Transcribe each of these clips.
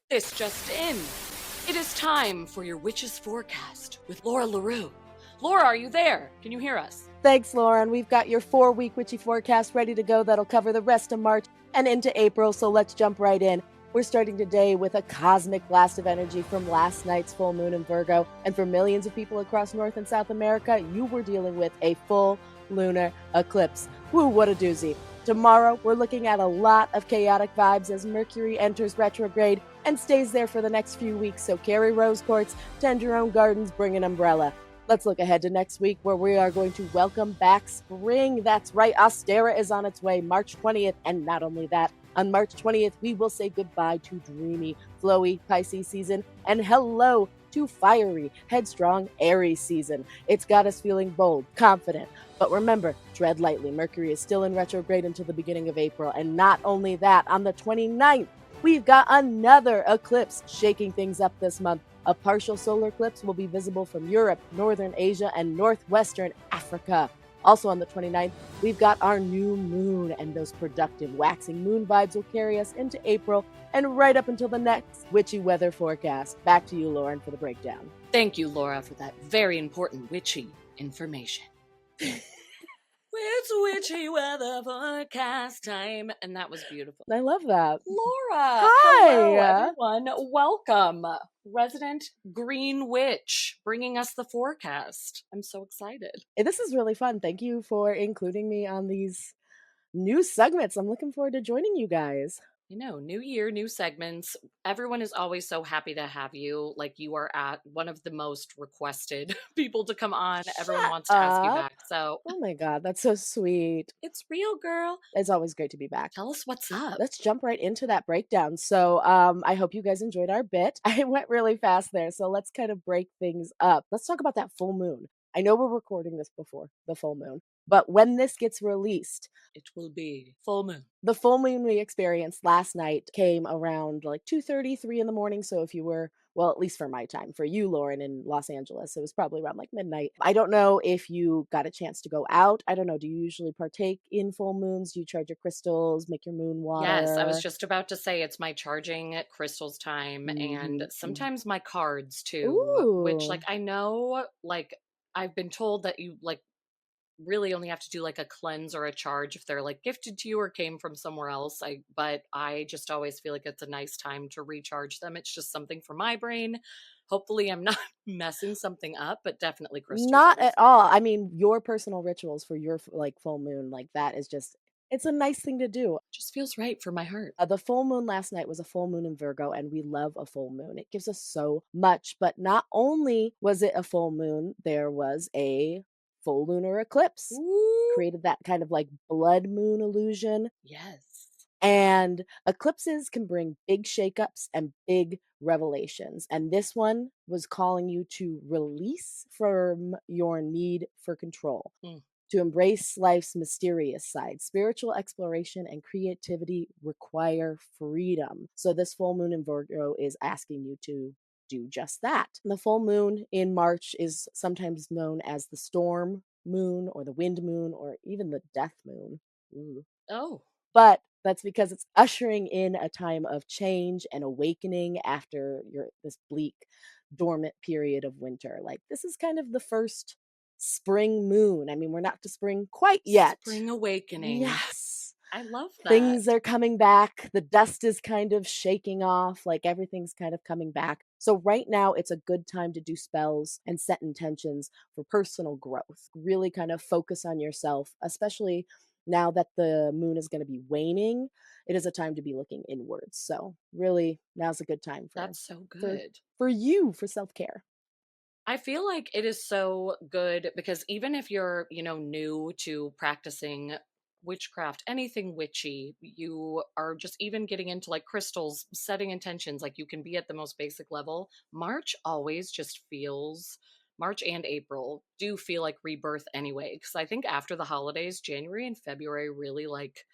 This just in. It is time for your Witch's Forecast with Laura LaRue. Laura, are you there? Can you hear us? Thanks, Lauren. We've got your 4-week witchy forecast ready to go. That'll cover the rest of March and into April, so let's jump right in. We're starting today with a cosmic blast of energy from last night's full moon in Virgo. And for millions of people across North and South America, you were dealing with a full lunar eclipse. Woo, what a doozy. Tomorrow, we're looking at a lot of chaotic vibes as Mercury enters retrograde and stays there for the next few weeks. So carry rose quartz, tend your own gardens, bring an umbrella. Let's look ahead to next week where we are going to welcome back spring. That's right, Ostara is on its way March 20th. And not only that, on March 20th, we will say goodbye to dreamy, flowy Pisces season and hello to fiery, headstrong Aries season. It's got us feeling bold, confident. But remember, tread lightly. Mercury is still in retrograde until the beginning of April. And not only that, on the 29th, we've got another eclipse shaking things up this month. A partial solar eclipse will be visible from Europe, Northern Asia, and Northwestern Africa. Also on the 29th, we've got our new moon, and those productive waxing moon vibes will carry us into April and right up until the next witchy weather forecast. Back to you, Lauren, for the breakdown. Thank you, Laura, for that very important witchy information. It's witchy weather forecast time. And that was beautiful. I love that. Laura! Hi! Hello, everyone. Welcome. Resident Green Witch bringing us the forecast. I'm so excited. This is really fun. Thank you for including me on these new segments. I'm looking forward to joining you guys. You know, new year, new segments. Everyone is always so happy to have you. Like, you are at one of the most requested people to come on. Everyone wants to ask you back. So, oh my God, that's so sweet. It's real, girl. It's always great to be back. Tell us what's up. Let's jump right into that breakdown. So, I hope you guys enjoyed our bit. I went really fast there. So let's kind of break things up. Let's talk about that full moon. I know we're recording this before the full moon, but when this gets released, it will be full moon. The full moon we experienced last night came around like 2:30, 3 in the morning. So if you were, well, at least for my time, for you, Lauren, in Los Angeles, it was probably around like midnight. I don't know if you got a chance to go out. I don't know. Do you usually partake in full moons? Do you charge your crystals, make your moon water? Yes, I was just about to say it's my charging crystals time and sometimes my cards too, which like I know, like I've been told that you like really only have to do like a cleanse or a charge if they're like gifted to you or came from somewhere else. But I just always feel like it's a nice time to recharge them. It's just something for my brain. Hopefully I'm not messing something up, but definitely crystals. Not at all. I mean, your personal rituals for your like full moon, like that is just, it's a nice thing to do. Just feels right for my heart. The full moon last night was a full moon in Virgo, and we love a full moon. It gives us so much. But not only was it a full moon, there was a full lunar eclipse. Ooh. Created that kind of like blood moon illusion. Yes. And eclipses can bring big shakeups and big revelations. And this one was calling you to release from your need for control, to embrace life's mysterious side. Spiritual exploration and creativity require freedom. So this full moon in Virgo is asking you to do just that. The full moon in March is sometimes known as the storm moon or the wind moon or even the death moon. Ooh. Oh. But that's because it's ushering in a time of change and awakening after this bleak, dormant period of winter. Like this is kind of the first spring moon. I mean, we're not to spring quite yet. Spring awakening. Yes. I love that. Things are coming back. The dust is kind of shaking off. Like everything's kind of coming back. So right now it's a good time to do spells and set intentions for personal growth. Really kind of focus on yourself, especially now that the moon is going to be waning. It is a time to be looking inwards. So really now's a good time for That's so good. For you, for self-care. I feel like it is so good because even if you're, new to practicing witchcraft, anything witchy, you are just even getting into like crystals, setting intentions, like you can be at the most basic level. March always just feels, March and April do feel like rebirth anyway, because I think after the holidays, January and February really like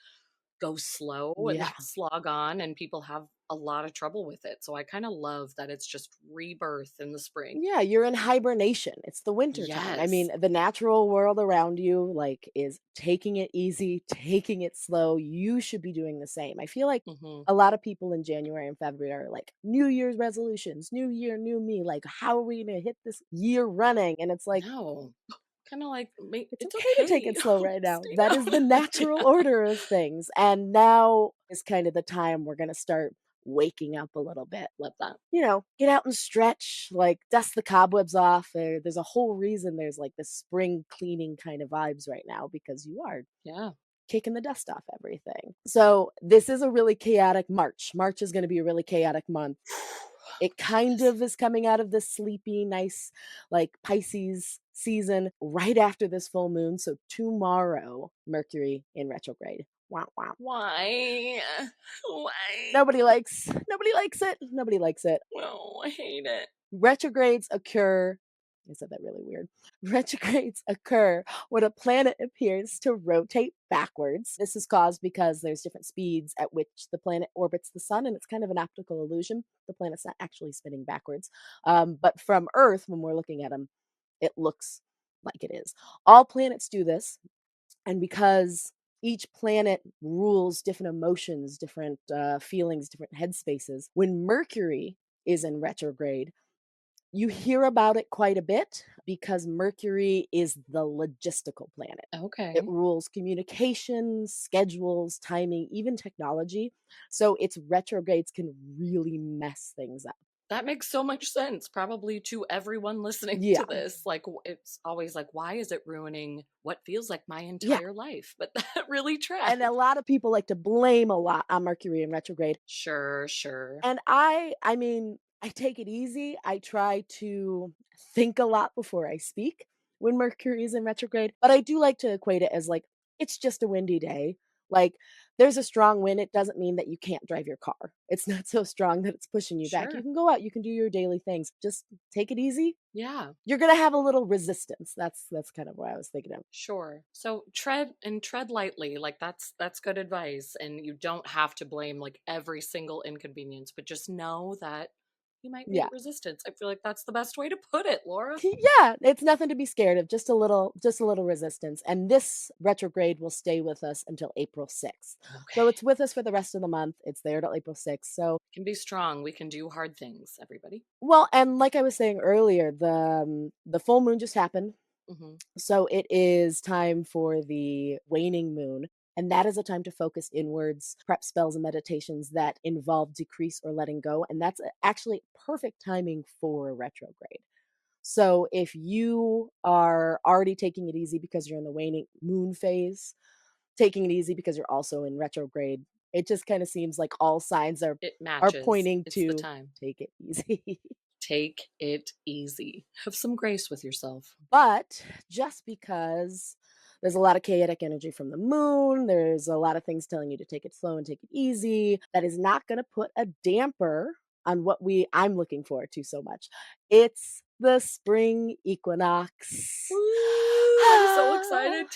go slow and Yeah. like slog on, and people have a lot of trouble with it. So I kind of love that it's just rebirth in the spring. Yeah, you're in hibernation. It's the winter time. I Yes. mean, the natural world around you like is taking it easy, taking it slow. You should be doing the same. I feel like Hmm. a lot of people in January and February are like New Year's resolutions, new year, new me. Like, how are we going to hit this year running? And it's like, No, kind of like it's it's okay to take okay. it slow right now. Stay That down. is the natural order of things. And now is kind of the time we're going to start waking up a little bit. Love that. Get out and stretch, like dust the cobwebs off. There's a whole reason there's like this spring cleaning kind of vibes right now because you are Yeah. kicking the dust off everything. So this is a really chaotic March. March is going to be a really chaotic month. It kind Yes. of is coming out of this sleepy, nice, like Pisces season right after this full moon. So tomorrow, Mercury in retrograde. Wow, wow. Why? Why? Nobody likes it. Nobody likes it. No, I hate it. Retrogrades occur. I said that really weird. Retrogrades occur when a planet appears to rotate backwards. This is caused because there's different speeds at which the planet orbits the sun, and it's kind of an optical illusion. The planet's not actually spinning backwards. But from Earth, when we're looking at them, it looks like it is. All planets do this, and because each planet rules different emotions, different feelings, different headspaces, when Mercury is in retrograde, you hear about it quite a bit because Mercury is the logistical planet. It Okay. rules communication, schedules, timing, even technology. So its retrogrades can really mess things up. That makes so much sense, probably to everyone listening Yeah. to this. Like, it's always like, why is it ruining what feels like my Yeah. entire life? But that really And tracks. a lot of people like to blame a lot on Mercury in retrograde. Sure, sure. And I mean, I take it easy. I try to think a lot before I speak when Mercury is in retrograde, but I do like to equate it as like it's just a windy day. Like there's a strong wind, it doesn't mean that you can't drive your car. It's not so strong that it's pushing you back. You Sure. can go out, you can do your daily things. Just take it easy. Yeah, You're going to have a little resistance. That's kind of what I was thinking of. sure. So tread lightly. Like that's good advice. And you don't have to blame like every single inconvenience, but just know that you might meet Yeah. resistance. I feel like that's the best way to put it, Laura. Yeah, it's nothing to be scared of, just a little resistance. And this retrograde will stay with us until April 6th. So Okay. it's with us for the rest of the month. It's there till April 6th. So, Can be strong. We can do hard things, everybody. well, and like I was saying earlier, the full moon just happened. Hmm. So it is time for the waning moon. And that is a time to focus inwards, prep spells and meditations that involve decrease or letting go. And that's actually perfect timing for retrograde. So if you are already taking it easy because you're in the waning moon phase, taking it easy because you're also in retrograde, it just kind of seems like all signs It are matches. pointing It's the to time. take it easy. Take it easy. Have some grace with yourself. But just because there's a lot of chaotic energy from the moon, there's a lot of things telling you to take it slow and take it easy, that is not going to put a damper on what I'm looking forward to so much. It's the spring equinox. Woo! I'm so excited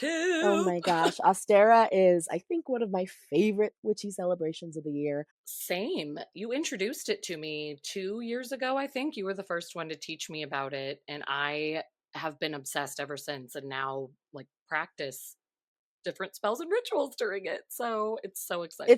Oh too. my gosh. Ostara is, I think, one of my favorite witchy celebrations of the year. Same. You introduced it to me 2 years ago, I think. You were the first one to teach me about it. And I have been obsessed ever since and now like practice different spells and rituals during it. So it's so exciting.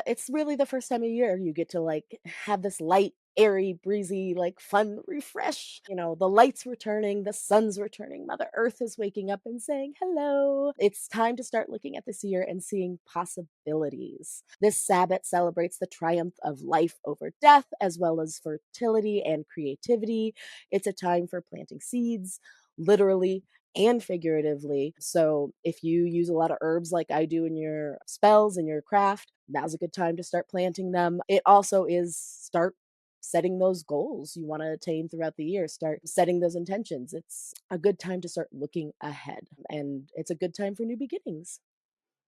It's really the first time of year you get to like have this light, airy, breezy, like fun refresh. The lights returning, the sun's returning, Mother Earth is waking up and saying hello. It's time to start looking at this year and seeing possibilities. This Sabbath celebrates the triumph of life over death, as well as fertility and creativity. It's a time for planting seeds, literally and figuratively. So if you use a lot of herbs like I do in your spells and your craft, now's a good time to start planting them. It also is start setting those goals you want to attain throughout the year. Start setting those intentions. It's a good time to start looking ahead, and it's a good time for new beginnings.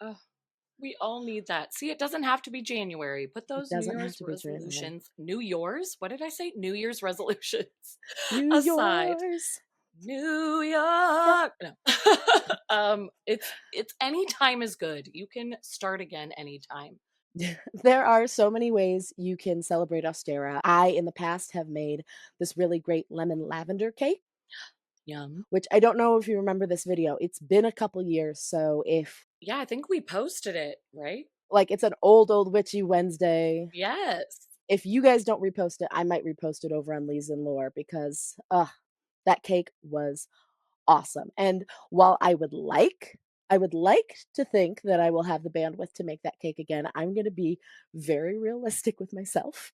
Oh, we all need that. See, it doesn't have to be January. Put It those New doesn't have Year's to be January. resolutions, New Year's? What did I say? New Year's resolutions New aside. Year's. New Yep. York. No. It's any time is good. You can start again anytime. There are so many ways you can celebrate Ostara. I, in the past, have made this really great lemon lavender cake, Yum. which I don't know if you remember this video. It's been a couple years, so if Yeah, I think we posted it, right? like it's an old witchy Wednesday. Yes. If you guys don't repost it, I might repost it over on Lee's and Lore because that cake was awesome. And while I would like to think that I will have the bandwidth to make that cake again, I'm going to be very realistic with myself.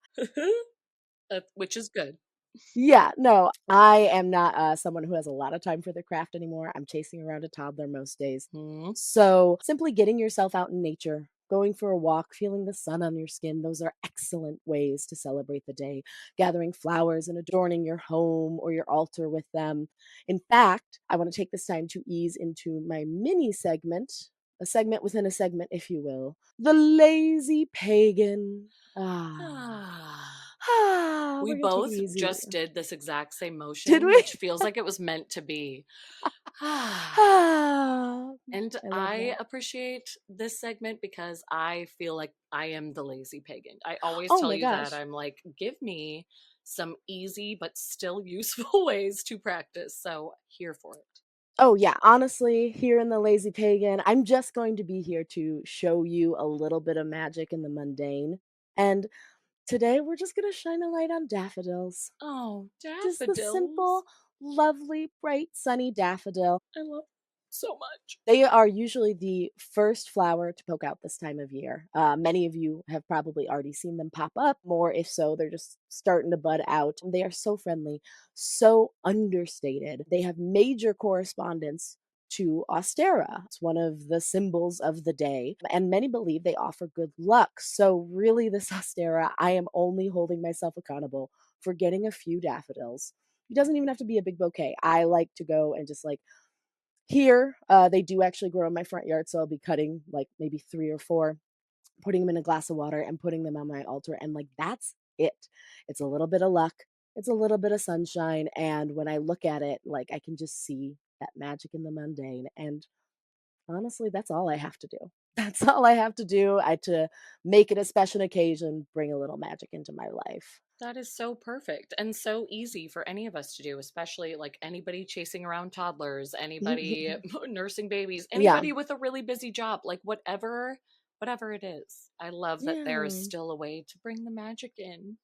Which is good. Yeah, no, I am not someone who has a lot of time for their craft anymore. I'm chasing around a toddler most days. Mhm. So, simply getting yourself out in nature, going for a walk, feeling the sun on your skin, those are excellent ways to celebrate the day. Gathering flowers and adorning your home or your altar with them. In fact, I want to take this time to ease into my mini segment, a segment within a segment, if you will. The lazy pagan. Ah. We're We going to take it both easy. just did this exact same Did motion, we? which feels like it was meant to be. Ah. Ah, And I love I that. appreciate this segment because I feel like I am the lazy pagan. I always Oh tell my you that. gosh. I'm like, give me some easy but still useful ways to practice. So, here for it. Oh, yeah, honestly, here in the Lazy Pagan, I'm just going to be here to show you a little bit of magic in the mundane, and today we're just gonna shine a light on daffodils. Oh, Just the daffodils. simple, lovely, bright, sunny daffodil. I love so much. They are usually the first flower to poke out this time of year. Many of you have probably already seen them pop up, more if so, they're just starting to bud out. They are so friendly, so understated. They have major correspondence to Ostara. It's one of the symbols of the day, and many believe they offer good luck. So, really, this Ostara, I am only holding myself accountable for getting a few daffodils. It doesn't even have to be a big bouquet. I like to go and just like here, they do actually grow in my front yard, so I'll be cutting, like, maybe 3 or 4, putting them in a glass of water, and putting them on my altar, and, like, that's it. It's a little bit of luck, it's a little bit of sunshine, and when I look at it, like, I can just see that magic in the mundane, and honestly, that's all I have to do. That's all I have to do, to make it a special occasion, bring a little magic into my life. That is so perfect and so easy for any of us to do, especially like anybody chasing around toddlers, anybody nursing babies, Yeah. anybody with a really busy job, like whatever it is. I love that there is Yeah. still a way to bring the magic in.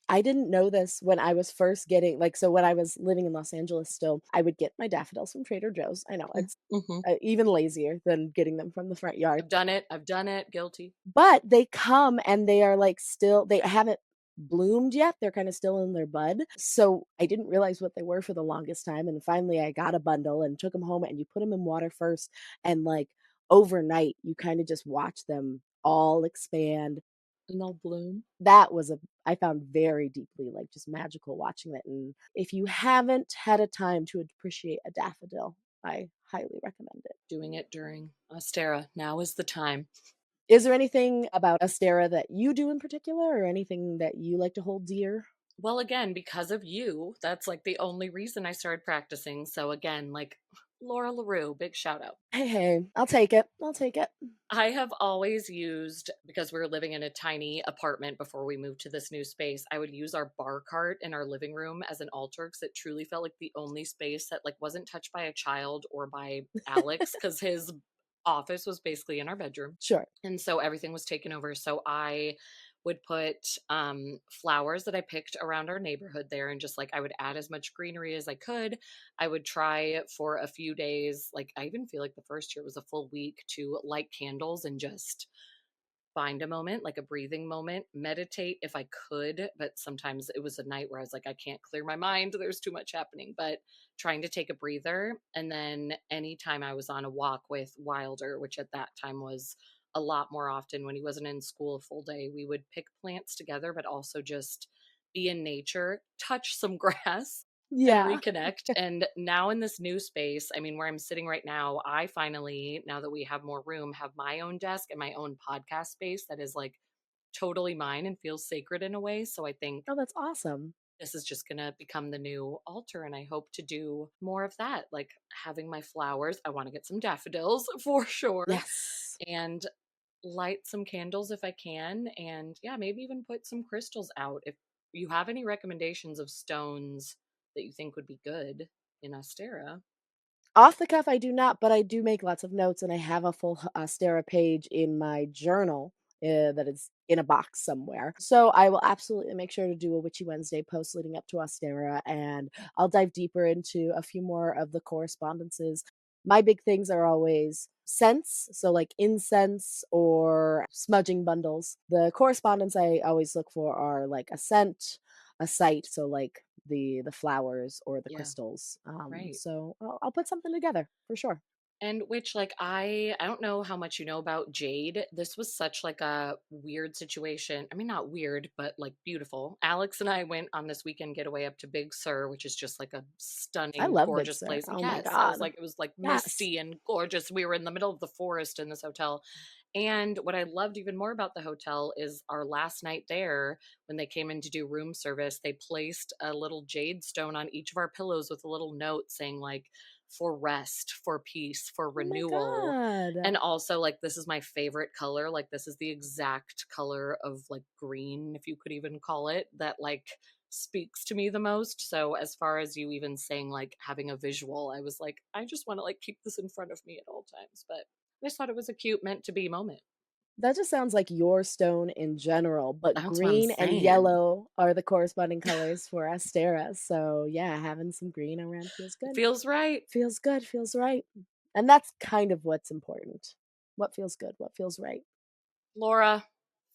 I didn't know this when I was first getting like, so when I was living in Los Angeles still, I would get my daffodils from Trader Joe's. I know it's Mm-hmm. even lazier than getting them from the front yard, I've done it. I've done it. Guilty. but they come and they are like still, they haven't bloomed yet. They're kind of still in their bud. So I didn't realize what they were for the longest time. And finally, I got a bundle and took them home and you put them in water first. And like overnight, you kind of just watch them all expand. And they'll bloom. That was a I found very deeply, like, just magical watching it, and if you haven't had a time to appreciate a daffodil, I highly recommend it. Doing it during Ostara. Now is the time. Is there anything about Astera that you do in particular or anything that you like to hold dear? Well, again, because of you, that's like the only reason I started practicing. So again, like Laura LaRue, big shout out. Hey, hey, I'll take it. I'll take it. I have always used, because we were living in a tiny apartment before we moved to this new space, I would use our bar cart in our living room as an altar because it truly felt like the only space that like wasn't touched by a child or by Alex because his office was basically in our bedroom. Sure. And so everything was taken over. So I would put flowers that I picked around our neighborhood there, and just like I would add as much greenery as I could. I would try for a few days, like I even feel like the first year was a full week, to light candles and just find a moment, like a breathing moment, meditate if I could. But sometimes it was a night where I was like, I can't clear my mind. There's too much happening. But trying to take a breather. And then anytime I was on a walk with Wilder, which at that time was a lot more often when he wasn't in school a full day, we would pick plants together, but also just be in nature, touch some grass, and Yeah. reconnect. And now in this new space, I mean, where I'm sitting right now, I finally, now that we have more room, have my own desk and my own podcast space that is like totally mine and feels sacred in a way. So I think Oh, that's awesome. this is just going to become the new altar. And I hope to do more of that, like having my flowers. I want to get some daffodils for sure. Yes. And light some candles if I can. And yeah, maybe even put some crystals out. If you have any recommendations of stones that you think would be good in Ostara. Off the cuff, I do not, but I do make lots of notes, and I have a full Ostara page in my journal that is in a box somewhere. So I will absolutely make sure to do a Witchy Wednesday post leading up to Ostara, and I'll dive deeper into a few more of the correspondences. My big things are always scents, so like incense or smudging bundles. The correspondence I always look for are like a scent, a site, so like the flowers or the Yeah, crystals. right. So I'll put something together for sure. And which, like, I don't know how much you know about jade. This was such like a weird situation. I mean, not weird, but like beautiful. Alex and I went on this weekend getaway up to Big Sur, which is just like a I stunning, love Big gorgeous Sur. place. Oh my Yes, I was god. like, it was like Yes. misty and gorgeous. We were in the middle of the forest in this hotel. And what I loved even more about the hotel is our last night there, when they came in to do room service, they placed a little jade stone on each of our pillows with a little note saying, like, for rest, for peace, for Oh my renewal. god. And also, like, this is my favorite color. Like, this is the exact color of like green, if you could even call it, that like speaks to me the most. So, as far as you even saying like having a visual, I was like, I just want to like keep this in front of me at all times. But I just thought it was a cute, meant to be moment. That just sounds like your stone in general, but That's what I'm green and saying. yellow are the corresponding colors for Astera. So yeah, having some green around feels It good. feels right. Feels good, feels right. And that's kind of what's important. What feels good, what feels right. Laura,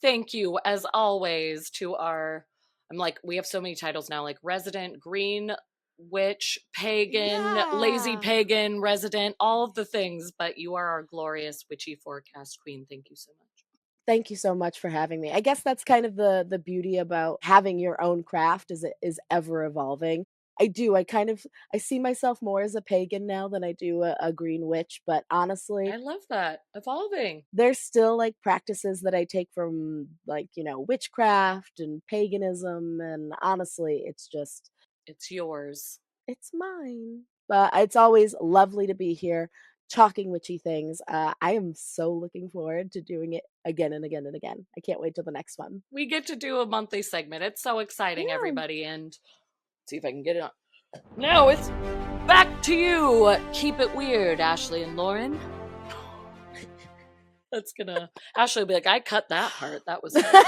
thank you as always to our, I'm like, we have so many titles now, like resident, green, witch, pagan, lazy Yeah. pagan, resident, all of the things, but you are our glorious witchy forecast queen. Thank you so much. Thank you so much for having me. I guess that's kind of the beauty about having your own craft is it is ever evolving. I see myself more as a pagan now than I do a green witch, but honestly, I love that. Evolving. there's still like practices that I take from like, witchcraft and paganism, and honestly, It's yours. it's mine. But it's always lovely to be here talking witchy things. I am so looking forward to doing it again and again and again. I can't wait till the next one. We get to do a monthly segment. It's so exciting, Yeah. everybody. And see if I can get it on. Now it's back to you. Keep it weird, Ashley and Lauren. That's gonna, Ashley will be like, I cut that part. That was fun.